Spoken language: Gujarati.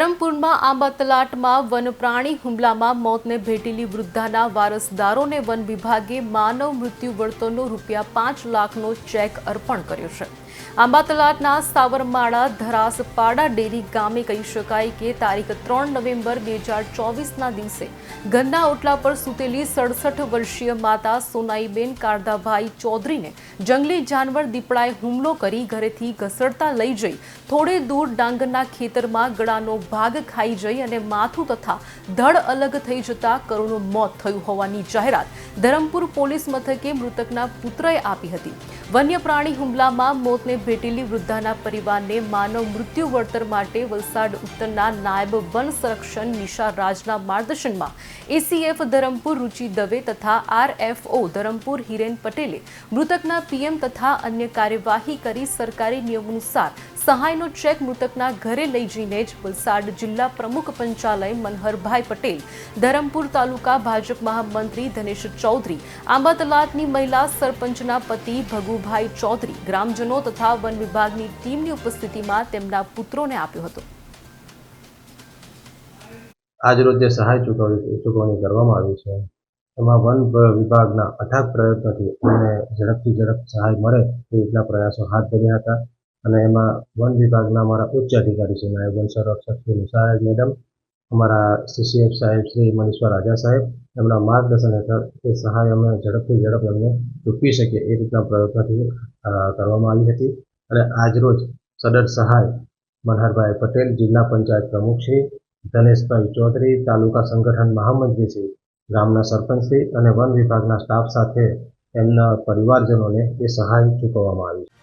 ધરમપુરમાં આંબાતલાટમાં વનપ્રાણી હુમલામાં મોતને ભેટેલી વૃદ્ધાના વારસદારોને વન વિભાગે માનવ મૃત્યુ વળતરનો ₹5 લાખનો ચેક અર્પણ કર્યો છે। આંબાતલાટના સાવરમાળા ધરાસપાડા ડેરી ગામે કહી શકાય કે તારીખ 3 નવેમ્બર 2024ના દિવસે ઘરના ઓટલા પર સૂતેલી 67 વર્ષીય માતા સોનાઈબેન કારદાભાઈ ચૌધરીને જંગલી જાનવર દીપડાએ હુમલો કરી ઘરેથી ઘસડતા લઈ જઈ થોડે દૂર ડાંગરના ખેતરમાં ગળાનો ભાગ ખાઈ જઈ અને માથું તથા ધડ અલગ થઈ જતા કરુણનું મોત થયું હોવાની જાહેરાત ધરમપુર પોલીસ મથકે મૃતકના પુત્રએ આપી હતી। વન્ય પ્રાણી હુમલામાં મોતને ભેટેલી વૃદ્ધાના પરિવારને માનવ મૃત્યુ વળતર માટે વલસાડ ઉત્તરના નાયબ વન સંરક્ષણ નિશા રાજના માર્ગદર્શનમાં એસીએફ ધરમપુર રુચિ દવે તથા આરએફઓ ધરમપુર હિરેન પટેલે મૃતકના પીએમ તથા અન્ય કાર્યવાહી કરી સરકારી નિયમાનુસાર સહાયનો ચેક મૃતકના ઘરે લઈ જઈને જ વલસાડ જિલ્લા પ્રમુખ પંચાલય મનહરભાઈ પટેલ, ધરમપુર તાલુકા ભાજપ મહામંત્રી ધનેશ ચૌધરી, આંબાતલાટની મહિલા સરપંચના પતિ ભગુભાઈ ચૌધરી, ગ્રામજનો તથા વન વિભાગની ટીમની ઉપસ્થિતિમાં તેમના પુત્રોને આપ્યો હતો। આજરોજ જે સહાય ચૂકવણી કરવામાં આવી છે એમાં વન વિભાગના અથાગ પ્રયત્નોથી અમને ઝડપથી ઝડપ સહાય મળે એ રીતના પ્રયાસો હાથ ધર્યા હતા અને એમાં વન વિભાગના અમારા ઉચ્ચ અધિકારી છે નાયબ વન સંરક્ષક શ્રી નિશા મેડમ, અમારા સીસીએફ સાહેબ શ્રી મનીષવા રાજા સાહેબ, એમના માર્ગદર્શન હેઠળ એ સહાય અમે ઝડપથી ઝડપ એમને ચૂકવી શકીએ એ રીતના પ્રયત્નથી કરવામાં આવી હતી અને આજરોજ સદર સહાય મનહરભાઈ પટેલ, જિલ્લા પંચાયત પ્રમુખ શ્રી ધનેશભાઈ ચૌધરી, તાલુકા સંગઠન મહામંત્રી શ્રી, ગામના સરપંચ શ્રી અને વન વિભાગના સ્ટાફ સાથે એમના પરિવારજનોને એ સહાય ચૂકવવામાં આવી છે।